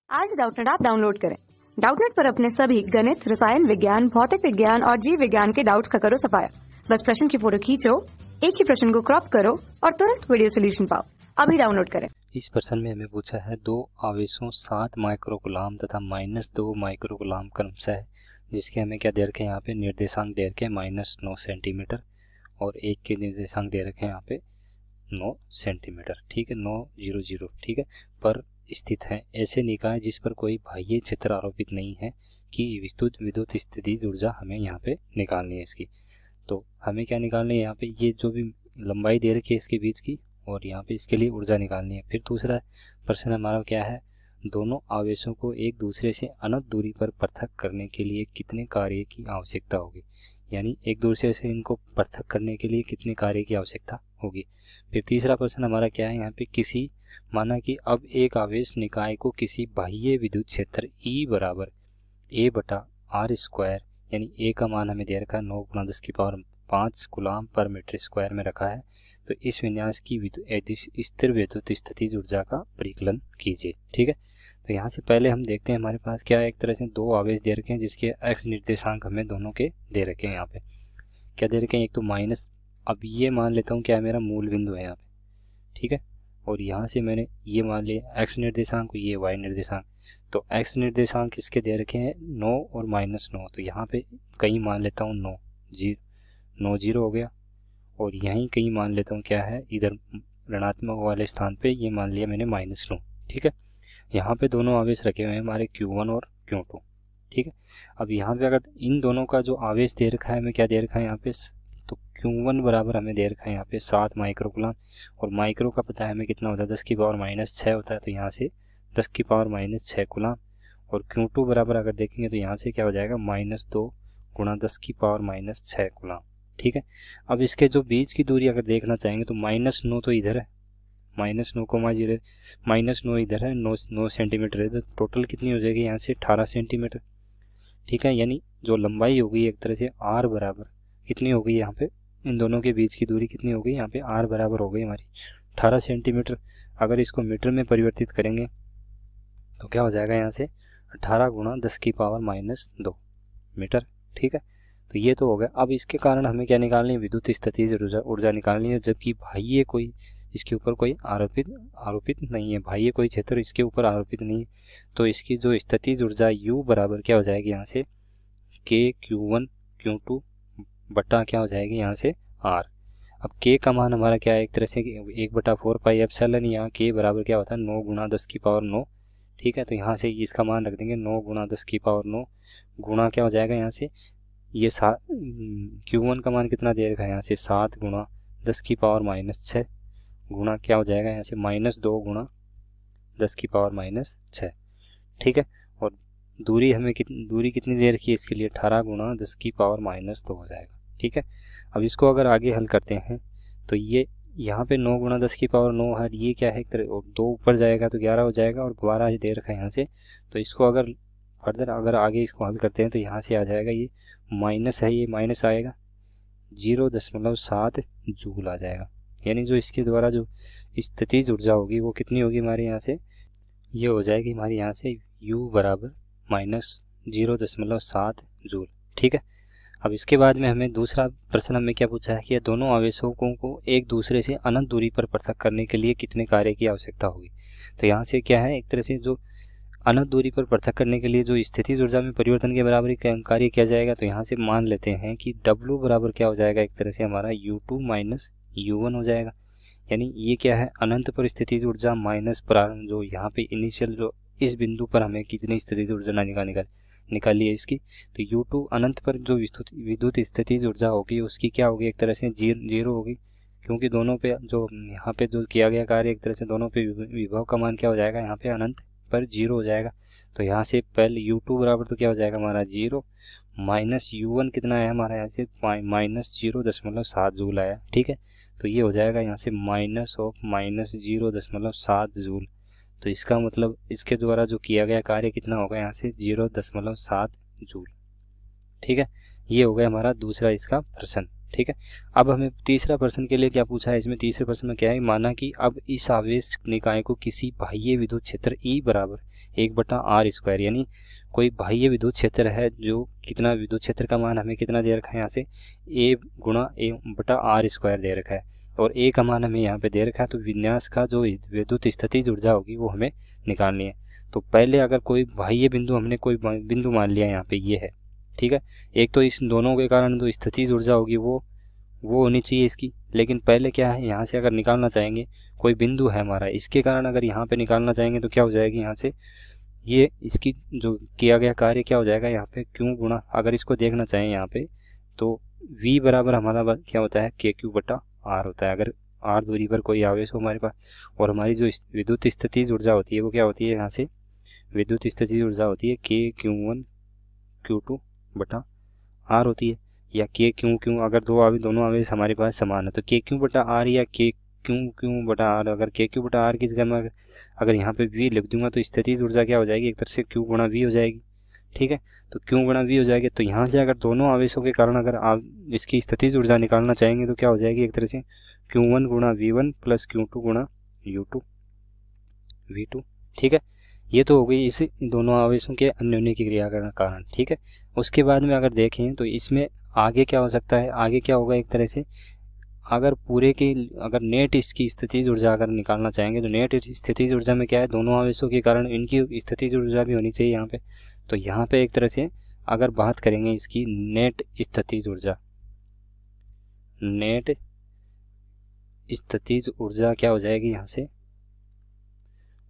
आज Doubtnut app download करें। Doubtnut पर अपने सभी गणित, रसायन विज्ञान, भौतिक विज्ञान और जीव विज्ञान के डाउट्स का करो सफाया। बस प्रश्न की फोटो खींचो, एक ही प्रश्न को क्रॉप करो और तुरंत वीडियो सोल्यूशन पाओ। अभी डाउनलोड करें। इस प्रश्न में हमें पूछा है दो आवेशों 7 माइक्रोकूलाम तथा -2 माइक्रोकूलाम क्रमशः है, जिसके हमें क्या दे रखे हैं यहाँ पे निर्देशांक दे रखे हैं -9 सेंटीमीटर और एक के निर्देशांक दे रखे हैं यहाँ पे 9 सेंटीमीटर। ठीक है, 9 0 0 ठीक है, पर स्थित है। ऐसे निकाय जिस पर कोई बाह्य क्षेत्र आरोपित नहीं है कि विद्युत स्थितिज ऊर्जा हमें यहाँ पे निकालनी है इसकी। तो हमें क्या निकालनी है यहाँ पे, ये जो भी लंबाई दे रखी है इसके बीच की, और यहाँ पे इसके लिए ऊर्जा निकालनी है। फिर दूसरा प्रश्न हमारा क्या है, दोनों आवेशों को एक दूसरे से अनंत दूरी पर पृथक करने के लिए कितने कार्य की आवश्यकता होगी, यानी एक दूसरे से इनको पृथक करने के लिए कितने कार्य की आवश्यकता होगी। फिर तीसरा प्रश्न हमारा क्या है यहाँ पे, किसी माना कि अब एक आवेश निकाय को किसी बाह्य विद्युत क्षेत्र E बराबर A/r² यानी A का मान हमें दे रखा है 9 × 10⁵ कूलाम पर मीटर स्क्वायर में रखा है। तो इस विन्यास की स्थिर विद्युत स्थितिज ऊर्जा का परिकलन कीजिए। ठीक है, तो यहाँ से पहले हम देखते हैं हमारे पास क्या है, एक तरह से दो आवेश दे रखे हैं जिसके x निर्देशांक हमें दोनों के दे रखे हैं। यहाँ पे क्या दे रखे हैं, एक तो माइनस, अब ये मान लेता हूँ क्या मेरा मूल बिंदु है यहाँ पे। ठीक है, और यहाँ से मैंने ये मान लिया x निर्देशांक, ये y निर्देशांक। तो x निर्देशांक इसके दे रखे हैं 9 और -9, तो यहाँ पे कहीं मान लेता हूँ 9 0 हो गया, और यहीं कहीं मान लेता हूँ क्या है, इधर ऋणात्मक वाले स्थान पे ये मान लिया मैंने -9। ठीक है, यहाँ पे दोनों आवेश रखे हुए हैं हमारे Q1 और Q2। ठीक है, अब यहाँ पे अगर इन दोनों का जो आवेश दे रखा है हमें क्या दे रखा है यहाँ पे, तो Q1 बराबर हमें दे रखा है यहाँ पे 7 माइक्रोकूलाम, और माइक्रो का पता है हमें कितना होता है 10⁻⁻6 होता है, तो यहाँ से 10⁻⁻6 कूलाम। और Q2 बराबर अगर देखेंगे तो यहाँ से क्या हो जाएगा -2 × 10⁻⁻6 कूलाम। ठीक है, अब इसके जो बीच की दूरी अगर देखना चाहेंगे तो -9 तो इधर है, -9 इधर है, 9 सेंटीमीटर है, तो टोटल कितनी हो जाएगी यहाँ से 18 सेंटीमीटर। ठीक है, यानी जो लंबाई होगी एक तरह से r बराबर कितनी हो गई यहाँ पे, इन दोनों के बीच की दूरी कितनी हो गई यहाँ पे, r बराबर हो गई हमारी 18 सेंटीमीटर। अगर इसको मीटर में परिवर्तित करेंगे तो क्या हो जाएगा यहाँ से 18 × 10⁻² मीटर। ठीक है, तो ये तो हो गया। अब इसके कारण हमें क्या निकालनी है, विद्युत स्थितिज ऊर्जा निकालनी है, जबकि बाह्य कोई इसके ऊपर कोई आरोपित नहीं है, बाह्य कोई क्षेत्र इसके ऊपर आरोपित नहीं है। तो इसकी जो स्थितिज ऊर्जा U बराबर क्या हो जाएगी यहाँ से K Q1 Q2 बटा क्या हो जाएगी यहाँ से R। अब K का मान हमारा क्या है, एक तरह से 1/4πε, यहाँ K बराबर क्या होता है 9 × 10⁹। ठीक है, तो यहाँ से इसका मान रख देंगे 9 × 10⁹ गुणा क्या हो जाएगा यहाँ से, ये Q1 का मान कितना दे रखा है यहाँ से 7 × 10⁻⁻6 गुणा क्या हो जाएगा यहाँ से -2 × 10⁻⁻6। ठीक है, और दूरी हमें दूरी कितनी दे रखी है इसके लिए 18 × 10⁻⁻2 हो जाएगा। ठीक है, अब इसको अगर आगे हल करते हैं तो ये यहाँ पे 9 × 10⁻9 है, ये क्या है, 2 ऊपर जाएगा तो 11 हो जाएगा, और 12 दे रखा है यहाँ से। तो इसको अगर फर्दर अगर आगे इसको हल करते हैं तो यहाँ से आ जाएगा, ये माइनस है, ये माइनस आएगा 0.7 जूल आ जाएगा। यानी जो इसके द्वारा जो स्थितिज ऊर्जा होगी वो कितनी होगी हमारे यहाँ से, ये हो जाएगी हमारे यहाँ से U बराबर -0.7 जूल। ठीक है, अब इसके बाद में हमें दूसरा प्रश्न हमें क्या पूछा है कि दोनों आवेशों को एक दूसरे से अनंत दूरी पर पृथक करने के लिए कितने कार्य की आवश्यकता होगी। तो यहाँ से क्या है, एक तरह से जो अनंत दूरी पर पृथक करने के लिए जो स्थितिज ऊर्जा में परिवर्तन के बराबर कार्य किया जाएगा, तो यहाँ से मान लेते हैं कि W बराबर क्या हो जाएगा, एक तरह से हमारा U2 - U1 हो जाएगा। यानी ये क्या है, अनंत पर स्थितिज ऊर्जा माइनस प्रारंभ, जो यहाँ पे इनिशियल जो इस बिंदु पर हमें कितनी स्थितिज ऊर्जा निकाली है इसकी, तो U2 अनंत पर जो विद्युत स्थितिज ऊर्जा होगी उसकी क्या होगी, एक तरह से 0 होगी, क्योंकि दोनों पे जो यहाँ पे जो किया गया कार्य एक तरह से दोनों पे विभव का मान क्या हो जाएगा यहाँ पे अनंत पर 0 हो जाएगा। तो यहाँ से पहले U2 बराबर तो क्या हो जाएगा हमारा 0 माइनस U1 कितना है हमारा यहाँ से -0.7 जूल आया। ठीक है, तो ये हो जाएगा यहाँ से -0.7 जूल। तो इसका मतलब इसके द्वारा जो किया गया कार्य कितना होगा यहाँ से 0.7 जूल। ठीक है, ये हो गया हमारा दूसरा इसका प्रश्न। ठीक है। अब हमें तीसरा प्रश्न के लिए क्या पूछा है, इसमें तीसरे प्रश्न में क्या है, माना कि अब इस आवेश निकाय को किसी बाह्य विद्युत क्षेत्र E बराबर 1/r², यानी कोई बाह्य विद्युत क्षेत्र है जो कितना, विद्युत क्षेत्र का मान हमें कितना दे रखा है यहाँ से A/A/r² दे रखा है, और A का मान हमें यहाँ पे दे रखा है। तो विन्यास का जो विद्युत स्थितिज ऊर्जा होगी वो हमें निकालनी है। तो पहले अगर कोई बाह्य बिंदु, हमने कोई बिंदु मान लिया यहाँ पे ये है, ठीक है। एक तो इस दोनों के कारण जो स्थितिज ऊर्जा होगी वो होनी चाहिए इसकी, लेकिन पहले क्या है, यहाँ से अगर निकालना चाहेंगे, कोई बिंदु है हमारा, इसके कारण अगर यहाँ पे निकालना चाहेंगे तो क्या हो जाएगी, यहाँ से ये इसकी जो किया गया कार्य क्या हो जाएगा, यहाँ पे Q गुणा, अगर इसको देखना चाहें यहाँ पे तो V बराबर हमारा क्या होता है KQ/R होता है। अगर R दूरी पर कोई आवेश हो हमारे पास, और हमारी जो विद्युत स्थितिज ऊर्जा होती है वो क्या होती है, यहाँ से विद्युत स्थितिज ऊर्जा होती है KQ1 Q2/R होती है, या KQ अगर दोनों आवेश हमारे पास समान है तो KQ/R या KQ/R, अगर KQ/R की जगह में अगर यहाँ पे V लिख दूंगा तो स्थितिज ऊर्जा क्या हो जाएगी, एक तरह से Q गुणा V हो जाएगी, ठीक है। तो Q गुणा V हो जाएगी, तो यहाँ से अगर दोनों आवेशों के कारण अगर आप इसकी स्थितिज ऊर्जा निकालना चाहेंगे तो क्या हो जाएगी, एक तरह से Q1 गुणा V1 प्लस Q2 गुणा U2 V2, ठीक है। ये तो हो गई इस दोनों आवेशों के अन्योन्य की क्रिया का कारण, ठीक है। उसके बाद में अगर देखें तो इसमें आगे क्या हो सकता है, आगे क्या होगा, एक तरह से अगर पूरे की अगर नेट इसकी स्थितिज ऊर्जा अगर निकालना चाहेंगे तो नेट स्थितिज ऊर्जा में क्या है, दोनों आवेशों के कारण इनकी स्थितिज ऊर्जा भी होनी चाहिए यहाँ पे। तो यहाँ पे एक तरह से अगर बात करेंगे इसकी नेट स्थितिज ऊर्जा क्या हो जाएगी, यहाँ से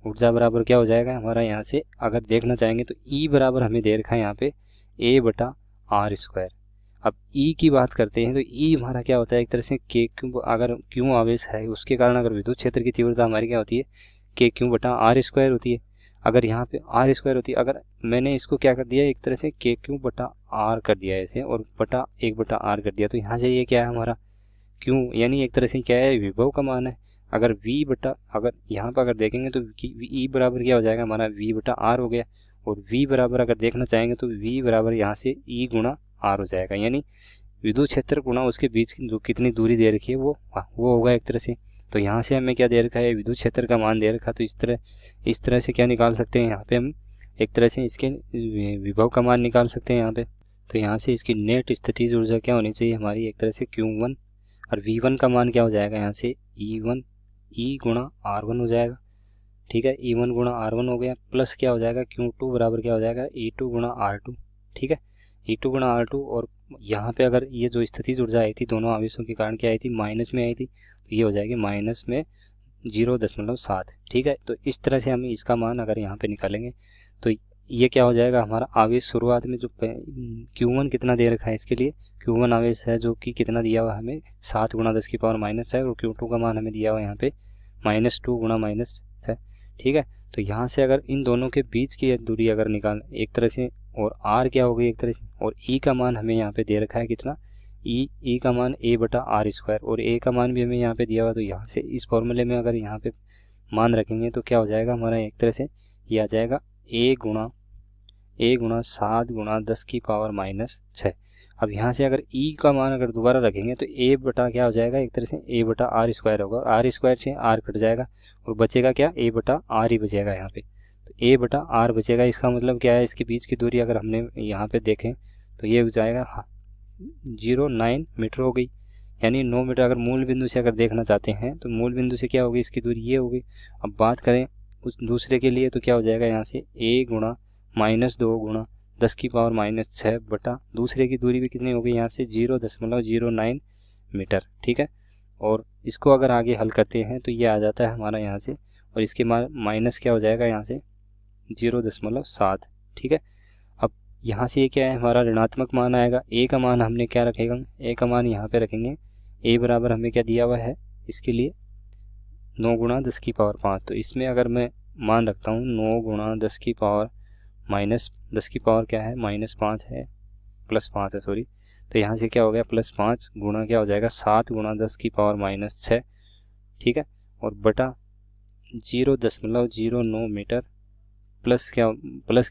ऊर्जा बराबर क्या हो जाएगा हमारा, यहाँ से अगर देखना चाहेंगे तो E बराबर हमें दे रखा है यहाँ पे A/r²। अब E की बात करते हैं तो E हमारा क्या होता है, एक तरह से KQ, अगर Q आवेश है उसके कारण अगर विद्युत क्षेत्र की तीव्रता हमारी क्या होती है KQ/r² होती है। अगर यहाँ पे r² होती है, अगर मैंने इसको क्या कर दिया, एक तरह से KQ/r कर दिया ऐसे, और बटा 1/r कर दिया, तो यहाँ से ये क्या है हमारा Q, यानी एक तरह से क्या है, विभव का मान है। अगर अगर यहाँ पर अगर देखेंगे तो E बराबर क्या हो जाएगा हमारा V/r हो गया, और V बराबर अगर देखना चाहेंगे तो V बराबर यहाँ से E गुणा R हो जाएगा, यानी विद्युत क्षेत्र गुणा उसके बीच की जो कितनी दूरी दे रखी है वो होगा एक तरह से। तो यहाँ से हमें क्या दे रखा है, विद्युत क्षेत्र का मान दे रखा, तो इस तरह से क्या निकाल सकते हैं यहाँ पे हम, एक तरह से इसके विभव का मान निकाल सकते हैं यहाँ पे। तो यहाँ से इसकी नेट स्थितिज ऊर्जा क्या होनी चाहिए हमारी, एक तरह से Q1, और V1 का मान क्या हो जाएगा यहाँ से E गुणा R1 हो जाएगा, ठीक है। E1 गुणा R1 हो गया, प्लस क्या हो जाएगा Q2 बराबर क्या हो जाएगा E2 गुणा R2, ठीक है। E2 गुणा R2, और यहाँ पे अगर ये जो स्थितिज ऊर्जा आई थी दोनों आवेशों के कारण क्या आई थी, माइनस में आई थी, तो ये हो जाएगी माइनस में 0.7, ठीक है। तो इस तरह से हम इसका मान अगर यहाँ पे निकालेंगे तो ये क्या हो जाएगा हमारा आवेश शुरुआत में जो Q1 कितना दे रखा है, इसके लिए Q1 आवेश है जो कि कितना दिया हुआ हमें 7 × 10⁻⁻⁶, और Q2 का मान हमें दिया हुआ यहाँ पे -2 × -6, ठीक है। तो यहाँ से अगर इन दोनों के बीच की दूरी अगर निकाल एक तरह से, और R क्या हो गई एक तरह से, और E का मान हमें यहाँ पे दे रखा है कितना, E का मान A/r², और A का मान भी हमें यहाँ पे दिया हुआ। तो यहाँ से इस फॉर्मूले में अगर यहाँ पे मान रखेंगे तो क्या हो जाएगा हमारा, एक तरह से ये आ जाएगा A गुणा 7 × 10⁻⁶। अब यहाँ से अगर E का मान अगर दोबारा रखेंगे तो A बटा क्या हो जाएगा, एक तरह से A/r² होगा, और r² से r कट जाएगा और बचेगा क्या, A/r ही बचेगा यहाँ पे। तो A/r बचेगा, इसका मतलब क्या है, इसके बीच की दूरी अगर हमने यहाँ पे देखें तो ये हो जाएगा 0.9 मीटर हो गई, यानी 9 मीटर। अगर मूल बिंदु से अगर देखना चाहते हैं तो मूल बिंदु से क्या होगी, इसकी दूरी ये होगी। अब बात करें उस दूसरे के लिए तो क्या हो जाएगा, यहाँ से A गुणा -2 × 10⁻⁻⁶ बटा दूसरे की दूरी भी कितनी हो गई, यहाँ से 0.09 मीटर, ठीक है। और इसको अगर आगे हल करते हैं तो ये आ जाता है हमारा यहाँ से, और इसके माइनस क्या हो जाएगा यहाँ से 0.7, ठीक है। अब यहाँ से ये क्या है हमारा ऋणात्मक मान आएगा। A का मान हमने क्या रखेगा, A का मान यहाँ पे रखेंगे, A बराबर हमें क्या दिया हुआ है इसके लिए 9 × 10⁻⁵। तो इसमें अगर मैं मान रखता हूँ 9 × 10⁻⁻ क्या है -5 है, +5 है सॉरी। तो यहाँ से क्या हो गया +5 गुणा क्या हो जाएगा 7 × 10⁻⁻⁶, ठीक है, और बटा 0.09 मीटर, प्लस क्या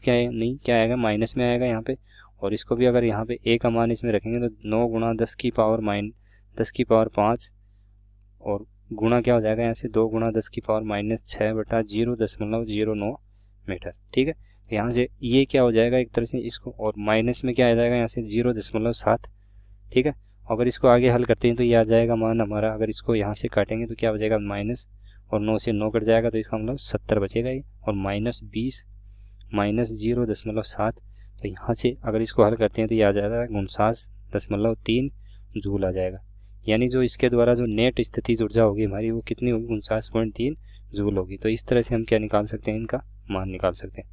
है नहीं क्या आएगा, माइनस में आएगा यहाँ पे, और इसको भी अगर यहाँ पे a का मान इसमें रखेंगे तो 9 गुणा 10 की पावर 5 और गुणा क्या हो जाएगा यहाँ से 2 गुणा 10 की पावर -6/0.09 मीटर। ठीक है, तो यहाँ से ये क्या हो जाएगा एक तरह से इसको, और माइनस में क्या आ जाएगा यहाँ से 0.7। ठीक है, अगर इसको आगे हल करते हैं तो ये आ जाएगा मान हमारा, अगर इसको यहाँ से काटेंगे तो क्या हो जाएगा माइनस, और 9 से 9 कट जाएगा तो इसका मतलब 70 बचेगा ये, और -20 -0.7। तो यहाँ से अगर इसको हल करते हैं तो ये आ जाएगा 49.3 जूल आ जाएगा। यानी जो इसके द्वारा जो नेट स्थितिज ऊर्जा होगी हमारी वो कितनी होगी, 49.3 जूल होगी। तो इस तरह से हम क्या निकाल सकते हैं, इनका मान निकाल सकते हैं।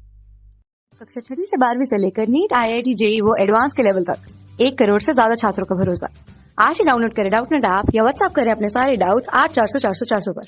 कक्षा 6वीं से 12वीं से लेकर नीट, IIT, JEE वो एडवांस के लेवल तक 1 करोड़ से ज्यादा छात्रों का भरोसा। आज ही डाउनलोड करें डाउटनेट ऐप या व्हाट्सएप करें अपने सारे डाउट्स 8400 400 400 पर।